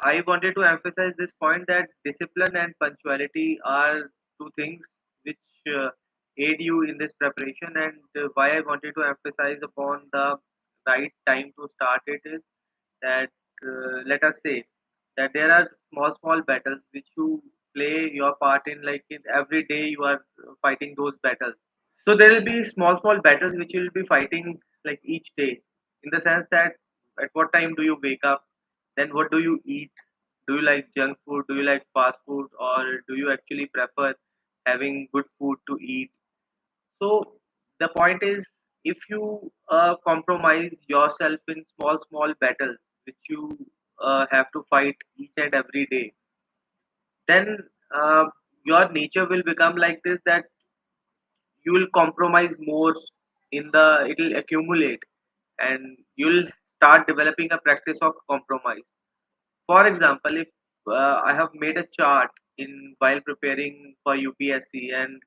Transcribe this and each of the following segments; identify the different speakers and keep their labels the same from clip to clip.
Speaker 1: I wanted to emphasize this point that discipline and punctuality are two things which aid you in this preparation, and why I wanted to emphasize upon the right time to start it is that let us say that there are small battles which you play your part in, like in every day you are fighting those battles. So there will be small battles which you will be fighting like each day, in the sense that at what time do you wake up, then what do you eat, do you like junk food, do you like fast food, or do you actually prefer having good food to eat. So the point is, if you compromise yourself in small battles which you have to fight each and every day, then uh, your nature will become like this, that you will compromise more in the, it will accumulate, and you'll start developing a practice of compromise. For example, if I have made a chart in while preparing for UPSC, and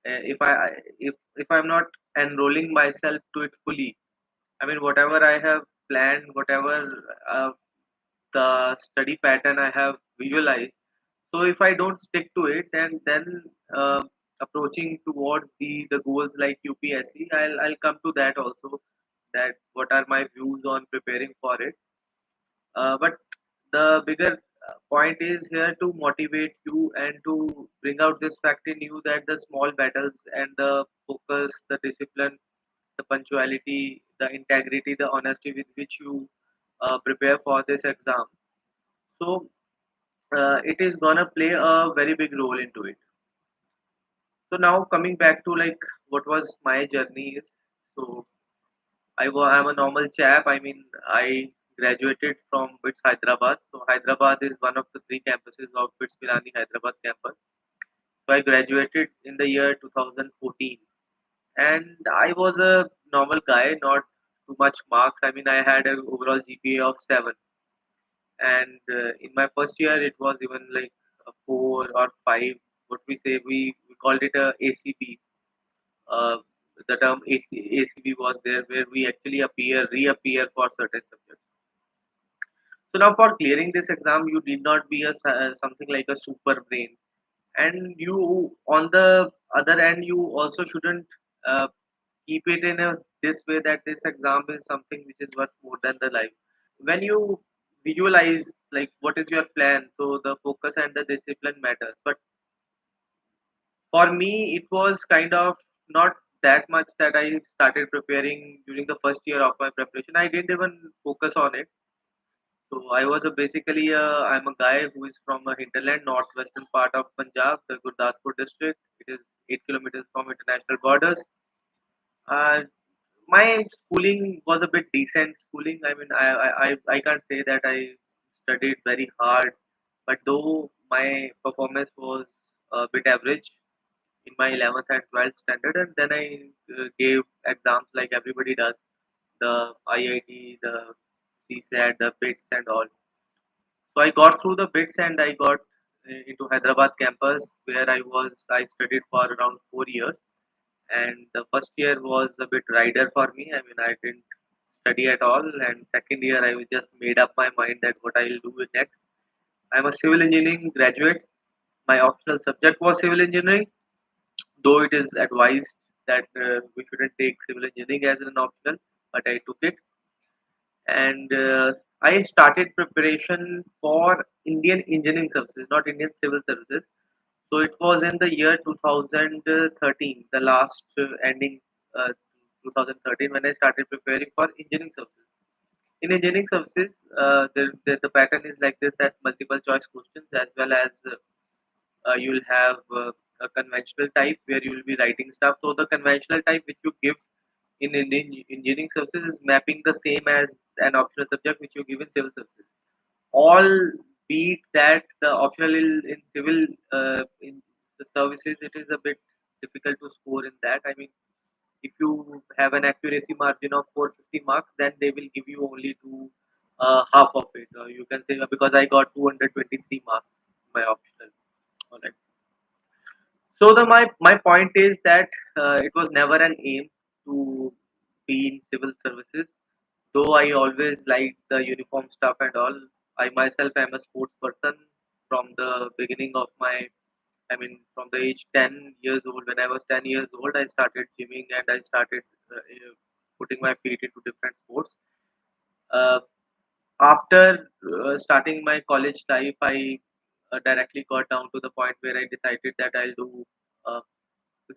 Speaker 1: if I'm not enrolling myself to it fully, I mean whatever I have planned, whatever uh, the study pattern I have visualized. So if I don't stick to it, and then uh, approaching towards the goals like UPSC, I'll come to that also. That what are my views on preparing for it. But the bigger point is here to motivate you and to bring out this fact in you that the small battles and the focus, the discipline, the punctuality, the integrity, the honesty with which you prepare for this exam. So it is gonna play a very big role into it. So now coming back to like what was my journey is. So I'm a normal chap. I mean, I graduated from BITS Hyderabad. So Hyderabad is one of the three campuses of BITS Pilani Hyderabad campus. So I graduated in the year 2014, and I was a normal guy, not too much marks. I mean, I had an overall GPA of 7, and in my first year it was even like a 4 or 5. What we say, we called it a ACB. uh, the term ACB was there, where we actually reappear for certain subjects. So now for clearing this exam, you need not be something like a super brain, and you on the other end, you also shouldn't uh, keep it in a this way that this exam is something which is worth more than the life. When you visualize like what is your plan, so the focus and the discipline matters. But for me, it was kind of not that much that I started preparing during the first year of my preparation. I didn't even focus on it. So I was I'm a guy who is from a hinterland, northwestern part of Punjab, the Gurdaspur district. It is 8 kilometers from international borders. Uh, my schooling was a bit decent schooling. I mean, I can't say that I studied very hard, but though my performance was a bit average in my 11th and 12th standard, and then I gave exams like everybody does, the IIT, the CSAT, the BITS, and all. So I got through the BITS, and I got into Hyderabad campus, where I studied for around 4 years, and the first year was a bit rider for me. I mean, I didn't study at all, and second year I was just made up my mind that what I'll do next. I'm a civil engineering graduate. My optional subject was civil engineering, though it is advised that we shouldn't take civil engineering as an optional, but I took it, and I started preparation for Indian engineering services, not Indian civil services. So it was in the year 2013, the last ending 2013, when I started preparing for engineering services. In engineering services, the pattern is like this: that multiple choice questions, as well as you'll have a conventional type where you will be writing stuff. So the conventional type which you give in Indian engineering services is mapping the same as an optional subject which you give in civil services. All beat that the optional in civil in the services, it is a bit difficult to score in that. I mean, if you have an accuracy margin of 450 marks, then they will give you only to half of it. You can say because I got 223 marks my optional on it. So my point is that it was never an aim to be in civil services, though I always liked the uniform stuff and all. I myself am a sports person from the beginning of my, I mean, from the age 10 years old. When I was 10 years old, I started gymming and I started putting my feet into different sports. Uh, After starting my college life, I directly got down to the point where I decided that I'll do uh,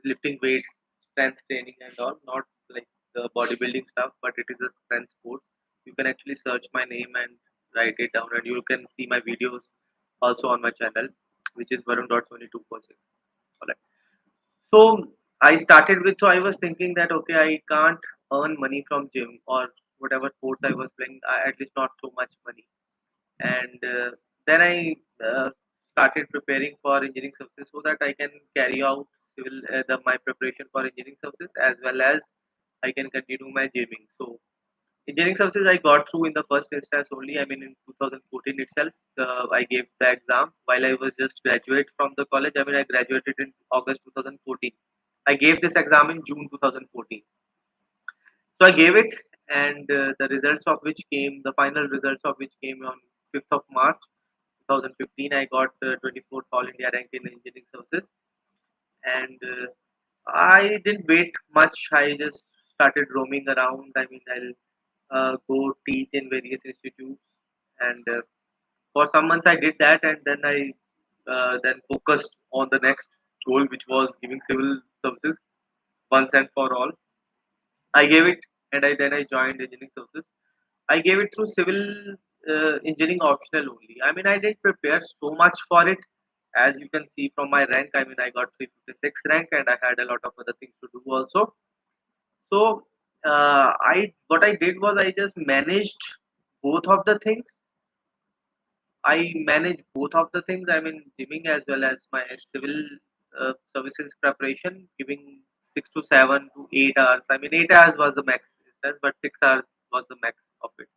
Speaker 1: lifting weights, strength training, and all, not like the bodybuilding stuff, but it is a strength sport. You can actually search my name and write it down, and you can see my videos also on my channel, which is varun.sony246. All right. So I started with, so I was thinking that okay, I can't earn money from gym or whatever sports I was playing, at least not so much money. And then I started preparing for engineering services so that I can carry out my preparation for engineering services as well as I can continue my gymming. So engineering services I got through in the first instance only. I mean, in 2014 itself, I gave the exam while I was just graduate from the college. I mean, I graduated in August 2014. I gave this exam in June 2014. So I gave it, and the results of which came, the final results of which came on 5th of March 2015. I got 24th All India rank in engineering services, and I didn't wait much. I just started roaming around. I mean, I'll go teach in various institutes, and for some months I did that, and then I then focused on the next goal, which was giving civil services once and for all. I gave it, and I joined engineering services. I gave it through civil engineering optional only. I mean, I didn't prepare so much for it. As you can see from my rank, I mean, I got 356 rank, and I had a lot of other things to do also. So, I what I did was I just managed both of the things. I manage both of the things. I mean, gymming as well as my civil services preparation, giving 6 to 7 to 8 hours. I mean, 8 hours was the max distance, but 6 hours was the max of it.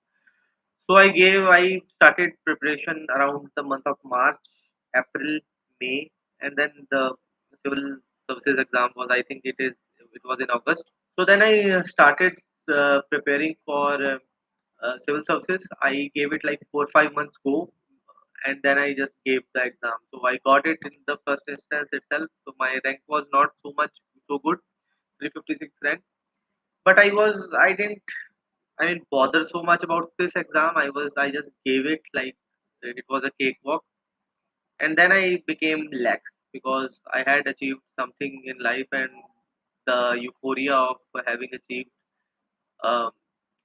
Speaker 1: So I started preparation around the month of March, April, May, and then the civil services exam was, I think it was in August. So then I started preparing for civil services. I gave it like 4 or 5 months go, and then I just gave the exam. So I got it in the first instance itself. So my rank was not so good, 356 rank. But I didn't bother so much about this exam. I just gave it like it was a cakewalk, and then I became lax because I had achieved something in life, and the euphoria of having achieved um,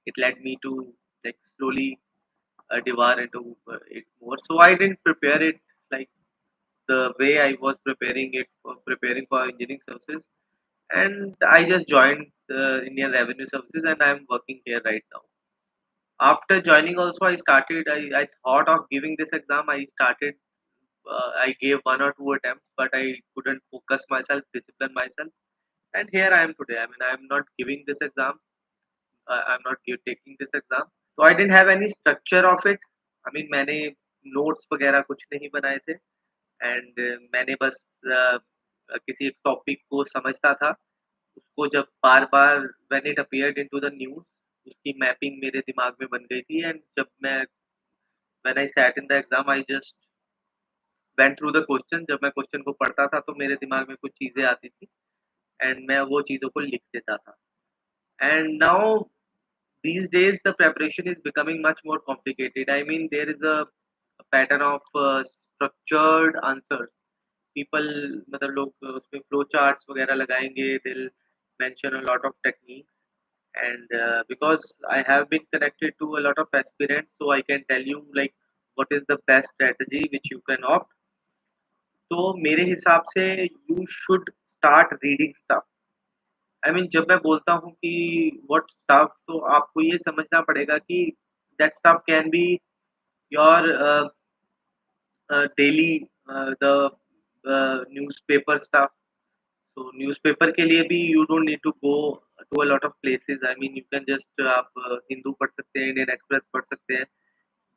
Speaker 1: it led me to like slowly devour into it more. So I didn't prepare it like the way I was preparing for engineering services, and I just joined Indian Revenue Services, and I'm working here right now. After joining, also I thought of giving this exam. I gave 1 or 2 attempts, but I couldn't focus myself, discipline myself, and here I am today. I mean, I'm not giving this exam. I'm not taking this exam. तो I didn't have any structure of it. I mean मैंने notes वगैरह कुछ नहीं बनाए थे, and मैंने बस किसी एक टॉपिक को समझता था। उसको जब बार-बार when it appeared into the news, उसकी मैपिंग मेरे दिमाग में बन गई थी, एंड जब मैं when I sat in the exam I just went through the question. जब मैं क्वेश्चन को पढ़ता था तो मेरे दिमाग में कुछ चीज़ें आती थी, एंड मैं वो चीज़ों को लिख देता था। And now these days the preparation is becoming much more complicated. I mean, there is a pattern of structured answers. People, मतलब लोग उसमें flow charts वगैरह लगाएंगे, they'll mention a lot of techniques, and because I have been connected to a lot of aspirants, so I can tell you like what is the best strategy which you can opt. तो मेरे हिसाब से you should start reading stuff. I mean जब मैं बोलता हूँ कि what stuff, तो आपको ये समझना पड़ेगा कि that stuff can be your daily the newspaper stuff. तो न्यूज़पेपर के लिए भी you don't need to go to a lot of places. I mean you can just आप हिंदू पढ़ सकते हैं, इंडियन एक्सप्रेस पढ़ सकते हैं।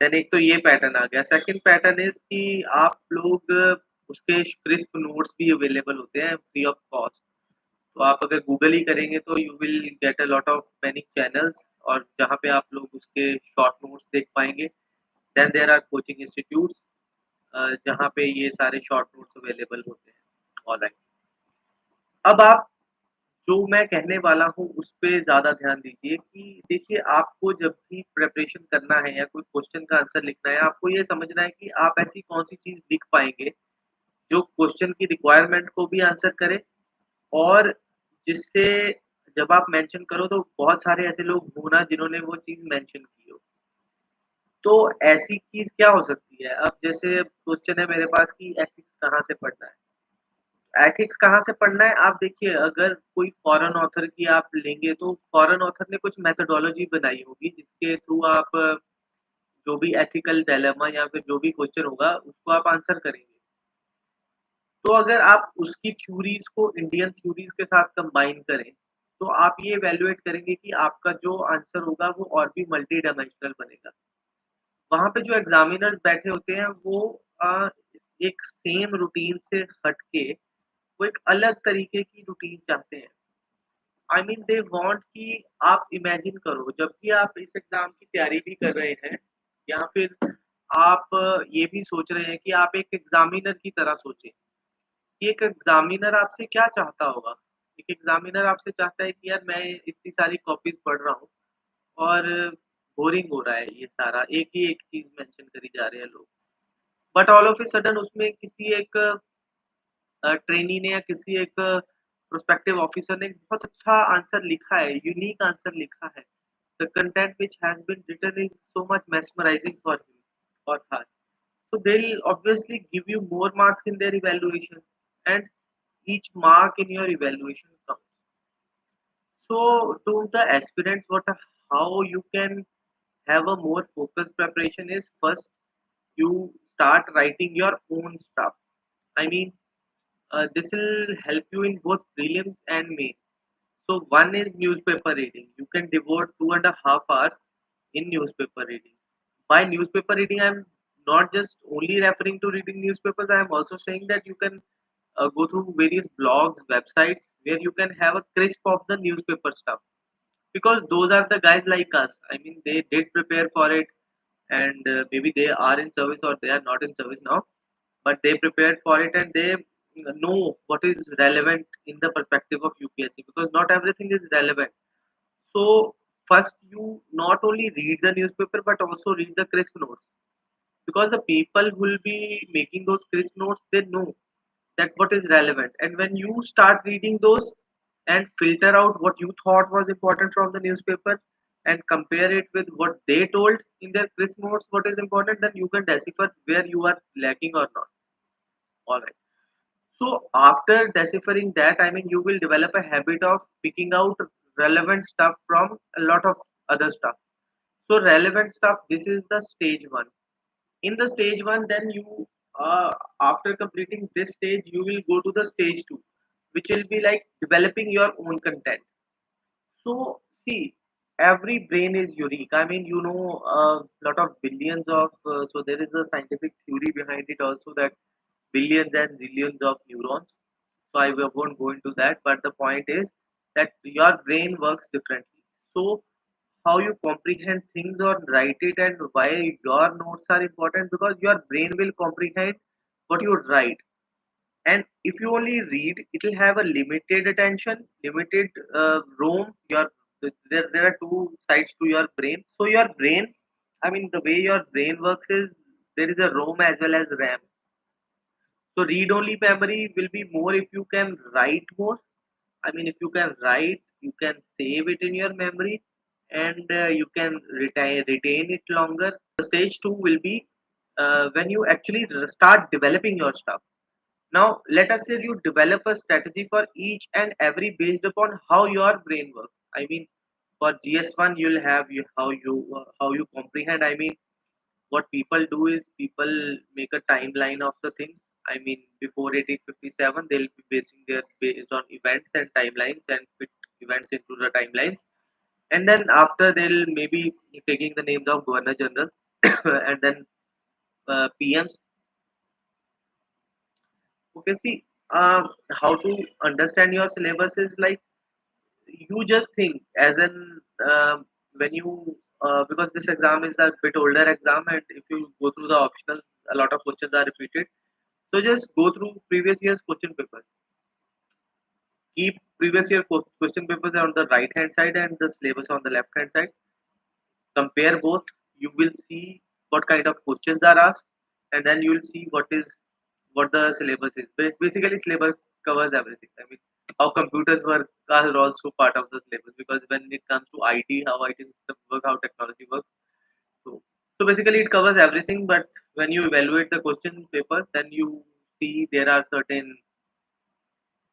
Speaker 1: देन एक तो ये पैटर्न आ गया। सेकंड पैटर्न इज़ कि आप लोग उसके क्रिस्प नोट्स भी अवेलेबल होते हैं फ्री ऑफ कॉस्ट। तो आप अगर गूगल ही करेंगे तो you will get a lot of many channels, और जहाँ पे आप लोग उसके शॉर्ट नोट्स देख पाएँगे, then there are coaching institutes जहाँ पे ये सारे शॉर्ट नोट्स अवेलेबल होते हैं ऑनलाइन। अब आप जो मैं कहने वाला हूँ उस पे ज़्यादा ध्यान दीजिए कि देखिए आपको जब भी प्रिपरेशन करना है या कोई क्वेश्चन का आंसर लिखना है, आपको ये समझना है कि आप ऐसी कौन-सी चीज़ लिख पाएँगे, जो क्वेश्चन की रिक्वायरमेंट को भी आंसर करे और जिससे जब आप मेंशन करो तो बहुत सारे ऐसे लोग हो ना जिन्होंने वो चीज़ मेंशन की हो। तो ऐसी चीज़ क्या हो सकती है? अब जैसे क्वेश्चन है मेरे पास कि एथिक्स कहाँ से पढ़ना है? एथिक्स कहाँ से पढ़ना है? आप देखिए अगर कोई फॉरेन ऑथर की आप लेंगे तो फॉरेन ऑथर ने कुछ मेथोडोलॉजी बनाई होगी जिसके थ्रू आप जो भी एथिकल डायलेमा या फिर जो भी क्वेश्चन होगा उसको आप आंसर करेंगे। तो अगर आप उसकी थ्योरीज़ को इंडियन थ्योरीज़ के साथ कंबाइन करें, तो आप ये इवैल्यूएट करेंगे कि आपका जो आंसर होगा वो और भी मल्टी डायमेंशनल बनेगा। वहाँ पे जो एग्ज़ामिनर्स बैठे होते हैं वो अ, एक सेम रूटीन से हट के वो एक अलग तरीके की रूटीन चाहते हैं। आई मीन दे वांट कि आप इमेजिन करो जब भी आप इस एग्ज़ाम की तैयारी भी कर रहे हैं या फिर आप ये भी सोच रहे हैं कि आप एक एग्ज़ामिनर की तरह सोचें। कि एक एग्ज़ामिनर आपसे क्या चाहता होगा? एक एग्ज़ामिनर आपसे चाहता है कि यार मैं इतनी सारी कॉपीज़ पढ़ रहा हूँ और बोरिंग हो रहा है ये सारा, एक ही एक चीज़ मेंशन करी जा रहे हैं लोग। But all of a sudden उसमें किसी एक ट्रेनी ने या किसी एक प्रोस्पेक्टिव ऑफिसर ने एक बहुत अच्छा आंसर लिखा है, यूनिक आंसर लिखा है। The content which has been written is so much mesmerizing for him or her. So they'll obviously give you more marks in their evaluation, and each mark in your evaluation counts. So to the aspirants, what how you can have a more focused preparation is first you start writing your own stuff. I mean, this will help you in both prelims and mains. So one is newspaper reading. You can devote 2.5 hours in newspaper reading. By newspaper reading, I'm not just only referring to reading newspapers. I am also saying that you can go through various blogs, websites where you can have a crisp of the newspaper stuff. Because those are the guys like us. I mean, they did prepare for it, and maybe they are in service or they are not in service now, but they prepared for it and they know what is relevant in the perspective of UPSC because not everything is relevant. So first you not only read the newspaper but also read the crisp notes because the people who will be making those crisp notes they know that what is relevant and when you start reading those and filter out what you thought was important from the newspaper and compare it with what they told in their crisp notes what is important then you can decipher where you are lacking or not. All right. So after deciphering that, I mean, you will develop a habit of picking out relevant stuff from a lot of other stuff. So relevant stuff, this is the stage one. In the stage one, then you, after completing this stage, you will go to the stage two, which will be like developing your own content. So see, every brain is unique. I mean, you know, a lot of billions of. So there is a scientific theory behind it also that billions and zillions of neurons. So won't go into that. But the point is that your brain works differently. So how you comprehend things or write it and why your notes are important because your brain will comprehend what you write and if you only read it will have a limited attention limited room your there are two sides to your brain so your brain I mean the way your brain works is there is a rom as well as ram so read only memory will be more if you can write more I mean if you can write you can save it in your memory and you can retain it longer the stage 2 will be when you actually start developing your stuff. Now, let us say you develop a strategy for each and every based upon how your brain works. I mean, for GS1, you'll have how you comprehend. I mean, what people do is people make a timeline of the things. I mean, before 1857, they'll be basing their based on events and timelines and fit events into the timelines. And then after they'll maybe taking the names of governor generals and then PMs. Okay, see, how to understand your syllabus is like you just think as in when you because this exam is a bit older exam, and if you go through the optional, a lot of questions are repeated. So just go through previous year's question papers. Keep previous year question papers on the right hand side and the syllabus on the left hand side. Compare both. You will see what kind of questions are asked, and then you will see what the syllabus is. Basically, syllabus covers everything. I mean, how computers work are also part of the syllabus, because when it comes to IT, how IT systems work, how technology works. So, so basically, it covers everything. But when you evaluate the question paper, then you see there are certain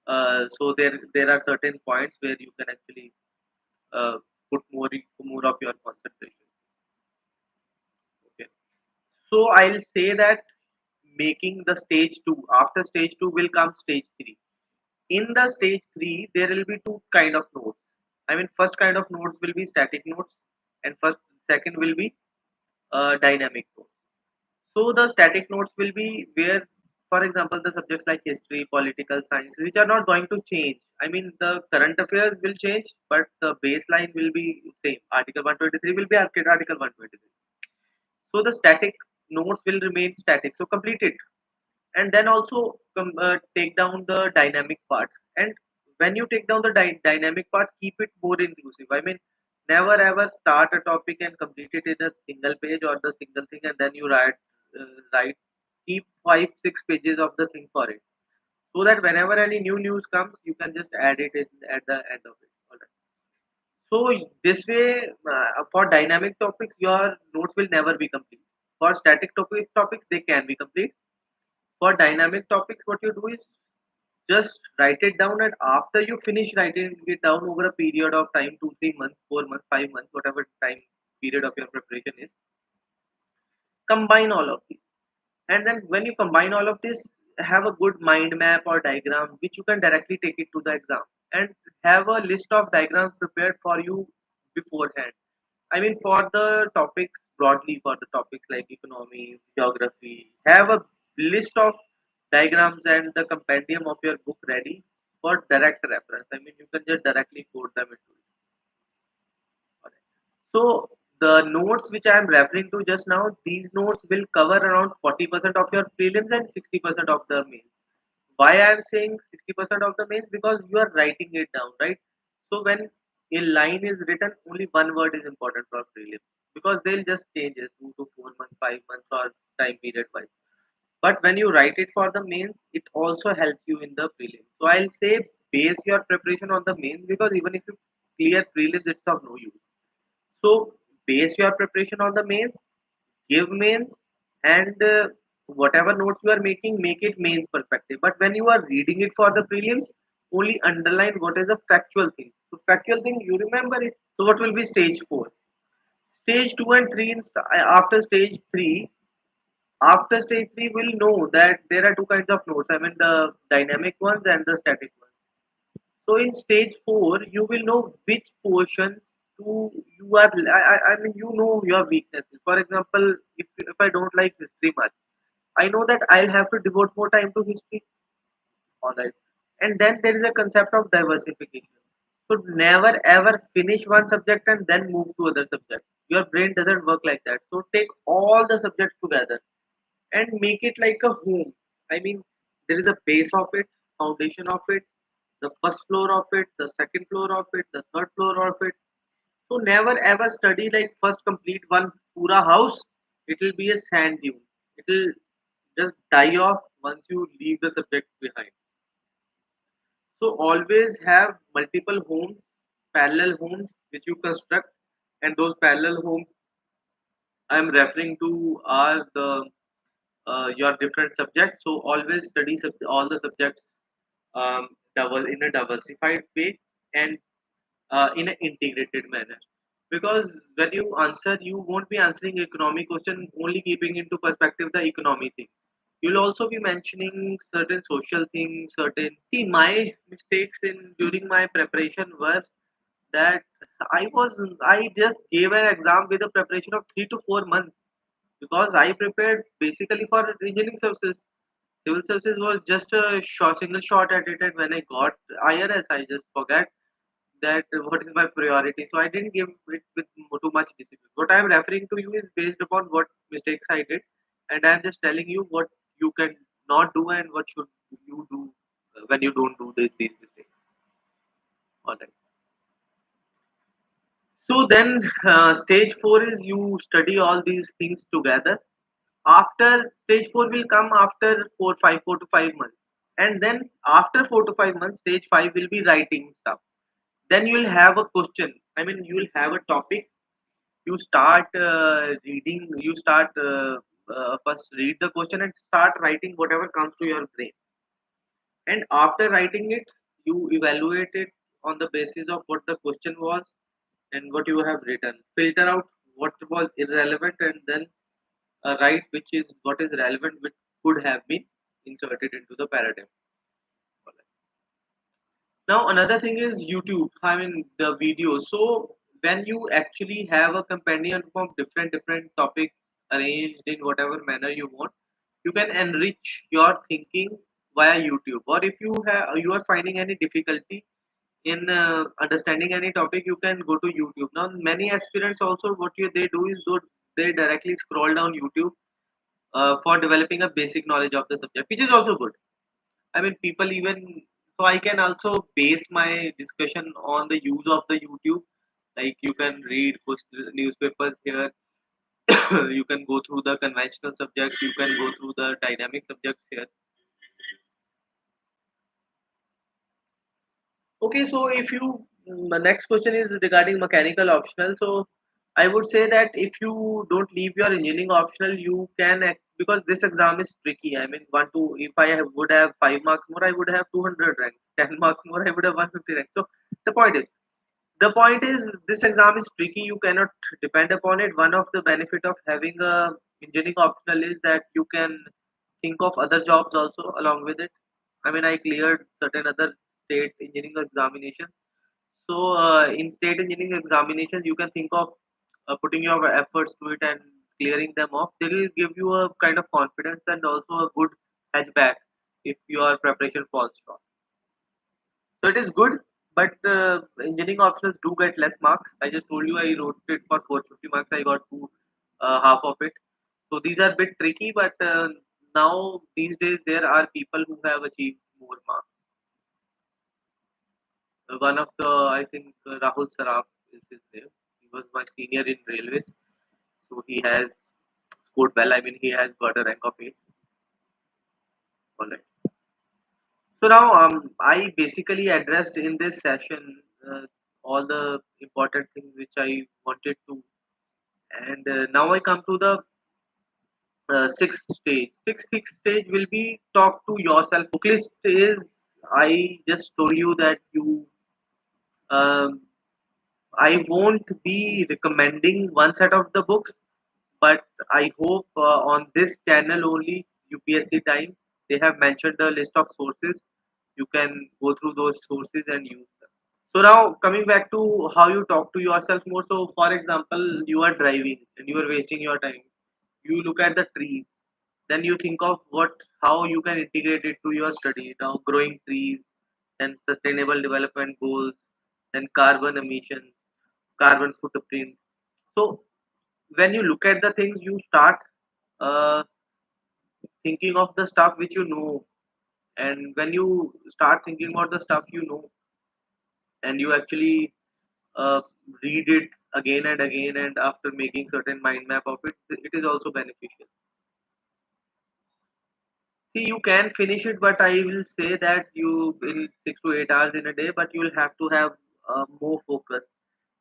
Speaker 1: there are certain points where you can actually uh, put more of your concentration. Okay. So I'll say that making the stage two. After stage two will come stage three. In the stage three, there will be two kind of nodes. I mean, first kind of nodes will be static nodes, and second will be dynamic nodes. So the static nodes will be where, for example, the subjects like history, political science, which are not going to change. I mean, the current affairs will change, but the baseline will be same. Article 123 will be Article 123. So the static nodes will remain static. So complete it, and then also take down the dynamic part. And when you take down the dynamic part, keep it more inclusive. I mean, never ever start a topic and complete it in a single page or the single thing, and then you write. Keep 5 6 pages of the thing for it, so that whenever any new news comes, you can just add it in at the end of it. All right. So this way, for dynamic topics, your notes will never be complete. For static topics, they can be complete. For dynamic topics, what you do is just write it down, and after you finish writing it down over a period of time, 2 3 months, 4 months, 5 months, whatever time period of your preparation is, combine all of these. And then when you combine all of this, have a good mind map or diagram which you can directly take it to the exam, and have a list of diagrams prepared for you beforehand. I mean, for the topics broadly, for the topics like economy, geography, have a list of diagrams and the compendium of your book ready for direct reference. I mean, you can just directly quote them into it. Alright. So the notes which I am referring to just now, these notes will cover around 40% of your prelims and 60% of the mains. Why I am saying 60% of the mains? Because you are writing it down, right? So when a line is written, only one word is important for prelims, because they'll just change it 2 to 4 months, 5 months, or time period wise. But when you write it for the mains, it also helps you in the prelims. So I'll say base your preparation on the mains, because even if you clear prelims, it's of no use. So base your preparation on the mains, give mains, and whatever notes you are making, make it mains perspective. But when you are reading it for the prelims, only underline what is the factual thing. So factual thing, you remember it. So what will be stage four? Stage two and three. After stage three, we'll know that there are two kinds of notes. I mean, the dynamic ones and the static ones. So in stage four, you will know which portions to you are. I mean, you know your weaknesses. For example, if I don't like history much, I know that I'll have to devote more time to history. All right, and then there is a concept of diversification. So never ever finish one subject and then move to other subject. Your brain doesn't work like that. So take all the subjects together and make it like a home. I mean, there is a base of it, foundation of it, the first floor of it, the second floor of it, the third floor of it. So never ever study like first complete one pura house. It will be a sand dune. It will just die off once you leave the subject behind. So always have multiple homes, parallel homes which you construct, and those parallel homes I am referring to are the your different subjects. So always study all the subjects in a diversified way, and in an integrated manner. Because when you answer, you won't be answering economic question only keeping into perspective the economy thing. You'll also be mentioning certain social things, certain. See, my mistakes in during my preparation were that I just gave an exam with a preparation of 3 to 4 months, because I prepared basically for engineering services. Civil services was just a single shot at it, and when I got IRS, I just forgot. that what is my priority. So I didn't give it with too much discipline. What I am referring to you is based upon what mistakes I did, and I am just telling you what you can not do and what should you do when you don't do these mistakes. All right. So then, stage four is you study all these things together. After stage four will come after 4 to 5 months, and then after 4 to 5 months, stage five will be writing stuff. Then you will have a question. I mean, you will have a topic. You start reading. You start first read the question and start writing whatever comes to your brain. And after writing it, you evaluate it on the basis of what the question was and what you have written. Filter out what was irrelevant and then write which is what is relevant, which could have been inserted into the paradigm. Now another thing is YouTube. I mean the videos. So when you actually have a companion from different topics arranged in whatever manner you want, you can enrich your thinking via YouTube. Or if you are finding any difficulty in understanding any topic, you can go to YouTube. Now many aspirants also they do is they directly scroll down YouTube for developing a basic knowledge of the subject, which is also good. I mean, people even so I can also base my discussion on the use of the YouTube. Like you can read newspapers here, you can go through the conventional subjects, you can go through the dynamic subjects here. Okay, so if you the next question is regarding mechanical optional. So I would say that if you don't leave your engineering optional, you can because this exam is tricky. I mean, if would have 5 marks more, I would have 200 rank. 10 marks more, I would have 150 rank. So the point is, this exam is tricky. You cannot depend upon it. One of the benefit of having a engineering optional is that you can think of other jobs also along with it. I mean, I cleared certain other state engineering examinations. So in state engineering examinations, you can think of putting your efforts to it and clearing them off. They will give you a kind of confidence and also a good hatchback if your preparation falls short. So it is good, but engineering options do get less marks. I just told you I wrote it for 450 marks. I got two half of it. So these are a bit tricky, but now these days there are people who have achieved more marks. One of the I think Rahul Saraf is his name. He was my senior in railways, so he has scored well. I mean, he has got a rank of 8. All right. So now, I basically addressed in this session all the important things which I wanted to, and now I come to the sixth stage. Sixth stage will be talk to yourself. Book list is I just told you that you. Um, I won't be recommending one set of the books, but I hope on this channel only UPSC time they have mentioned a list of sources. You can go through those sources and use them. So now coming back to how you talk to yourself more. So for example, you are driving and you are wasting your time. You look at the trees, then you think of how you can integrate it to your study. Now growing trees, then sustainable development goals, then carbon emissions, carbon footprint. So when you look at the things, you start uh, thinking of the stuff which you know, and when you start thinking about the stuff you know, and you actually uh, read it again and again, and after making certain mind map of it, it is also beneficial. See, you can finish it, but I will say that you will 6 to 8 hours in a day, but you will have to have more focus.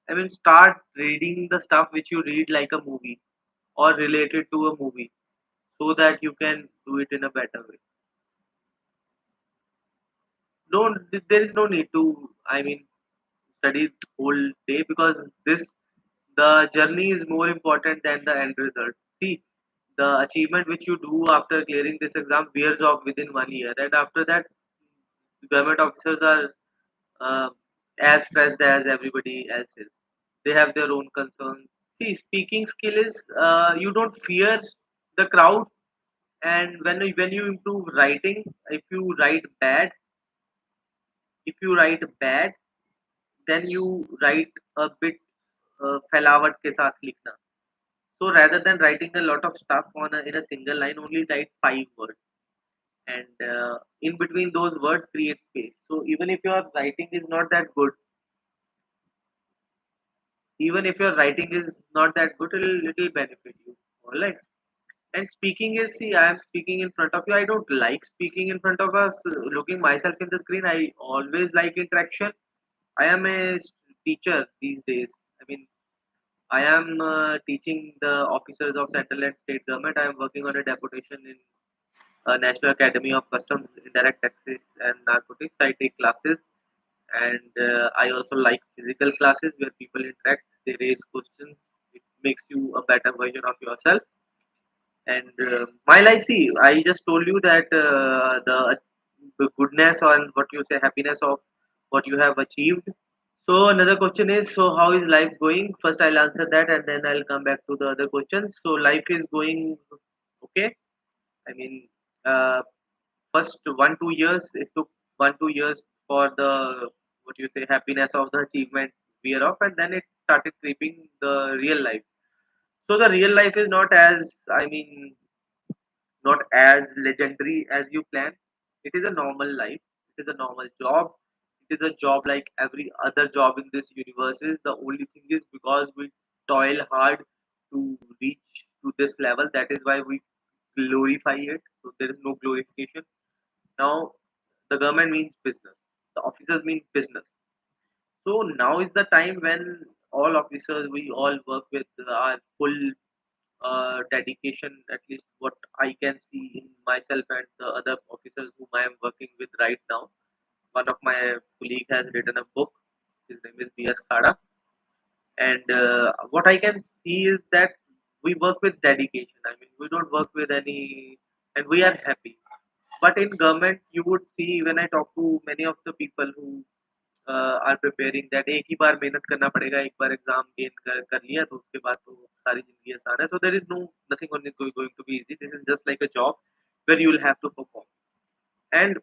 Speaker 1: I mean, start reading the stuff which you read like a movie or related to a movie, so that you can do it in a better way. Don't There is no need to, I mean, study the whole day, because the journey is more important than the end result. See, the achievement which you do after clearing this exam wears off within 1 year, and after that government officers are uh, as stressed as everybody else is. They have their own concerns. See, speaking skill is you don't fear the crowd, and when you improve writing, if you write bad, if you write bad, then you write a bit फैलावट के साथ लिखना. So rather than writing a lot of stuff in a single line, only write 5 words, and in between those words create space. So even if your writing is not that good, even if your writing is not that good, it'll benefit you. All right. And speaking is, see, I am speaking in front of you. I don't like speaking in front of us, looking myself in the screen. I always like interaction. I am a teacher these days. I mean, I am teaching the officers of central and state government. I am working on a deputation in National Academy of Customs, Indirect Taxes and Narcotics. I take classes, and I also like physical classes where people interact, they raise questions. It makes you a better version of yourself. And my life, see, I just told you that the goodness and what you say, happiness of what you have achieved. So another question is, so how is life going? First, I'll answer that, and then I'll come back to the other questions. So life is going okay. I mean, uh, first 1 2 years, it took 1 2 years for the what you say happiness of the achievement wear off, and then it started creeping the real life. So the real life is not as, I mean, not as legendary as you plan. It is a normal life. It is a normal job. It is a job like every other job in this universe is. The only thing is because we toil hard to reach to this level. That is why we glorify it. So there is no glorification. Now the government means business. The officers mean business. So now is the time when all officers we all work with our full dedication, at least what I can see in myself and the other officers whom I am working with right now. One of my colleague has written a book. His name is B.S. Khada. And what I can see is that we work with dedication. I mean, we don't work with any, and we are happy. But in government, you would see when I talk to many of the people who are preparing that एक ही बार मेहनत करना पड़ेगा एक बार exam gain कर लिया तो उसके बाद तो सारी जिंदगी आसान है so there is no nothing on it going to be easy. This is just like a job where you will have to perform, and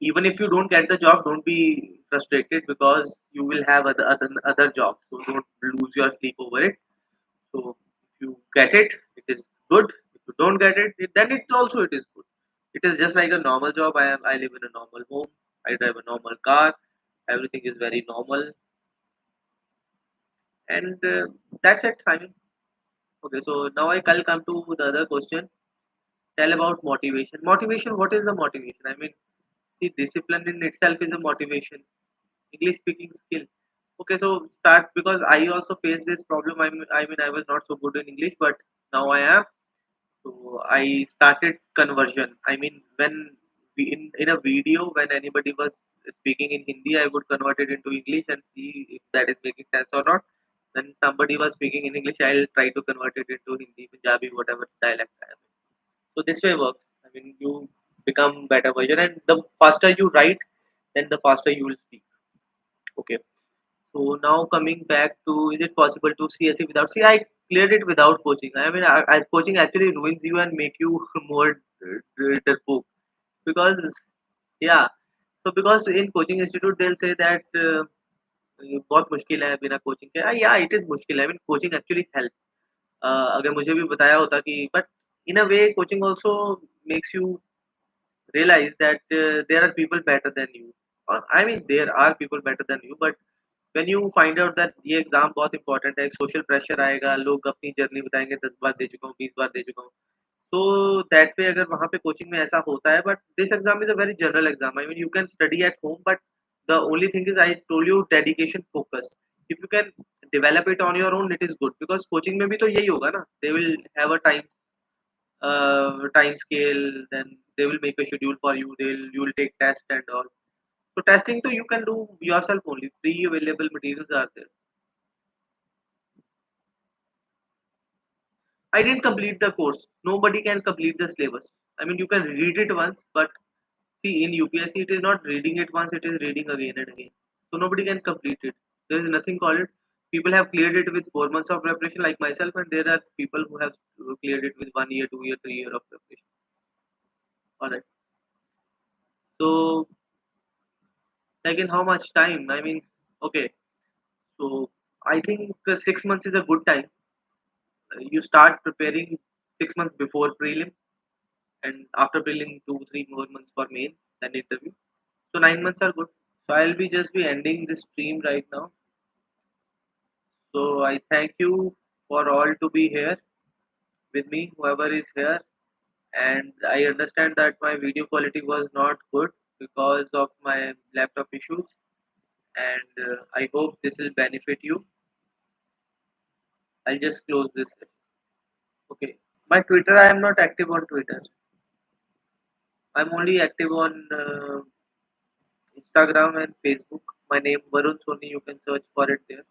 Speaker 1: even if you don't get the job, don't be frustrated because you will have other jobs, so don't lose your sleep over it. So if you get it, it is good. If you don't get it, then it also it is good. It is just like a normal job. I live in a normal home. I drive a normal car. Everything is very normal, and that's it. I mean, okay. So now I'll come to the other question. Tell about motivation. Motivation. What is the motivation? I mean, see, discipline in itself is a motivation. English speaking skill. Okay, so start because I also face this problem. I mean, I was not so good in English, but now I am. So I started conversion. I mean, when in a video, when anybody was speaking in Hindi, I would convert it into English and see if that is making sense or not. When somebody was speaking in English, I'll try to convert it into Hindi, Punjabi, whatever dialect I am. So this way works. I mean, you become better version, and the faster you write, then the faster you will speak. Okay. So now coming back to, is it possible to CSE without? See, I cleared it without coaching. I mean, coaching actually ruins you and make you more book because yeah. So because in coaching institute they'll say that बहुत मुश्किल है बिना coaching के. Yeah, it is मुश्किल है. I mean, coaching actually helps. अगर मुझे भी बताया होता कि but in a way coaching also makes you realize that there are people better than you. Or I mean, there are people better than you, but when you find out that ये exam बहुत important है, social pressure आएगा, लोग अपनी journey बताएंगे, 10 बार दे चुका हूँ, 20 बार दे चुका हूँ, तो दैट वे अगर वहाँ पे कोचिंग में ऐसा होता है, but this exam is a very general exam. I mean you can study at home, but the only thing is I told you dedication focus. If you can develop it on your own, it is good because coaching में भी तो यही होगा ना. They will have a time scale, then they will make a schedule for you, you will take test and all. So testing too you can do yourself only. Free available materials are there. I didn't complete the course. Nobody can complete the syllabus. I mean, you can read it once, but see, in UPSC, it is not reading it once, it is reading again and again. So nobody can complete it. There is nothing called it. People have cleared it with 4 months of preparation, like myself, and there are people who have cleared it with 1 year, 2 year, 3 year of preparation. All right. So, like in how much time? I mean, Okay, so I think 6 months is a good time. You start preparing 6 months before prelim, and after prelim, 2 3 more months for main, then interview. So 9 months are good. So I'll be just be ending this stream right now. So I thank you for all to be here with me, whoever is here. And I understand that my video quality was not good because of my laptop issues. And I hope this will benefit you. I'll just close this. Okay. My Twitter, I am not active on Twitter. I'm only active on Instagram and Facebook. My name Varun Soni. You can search for it there.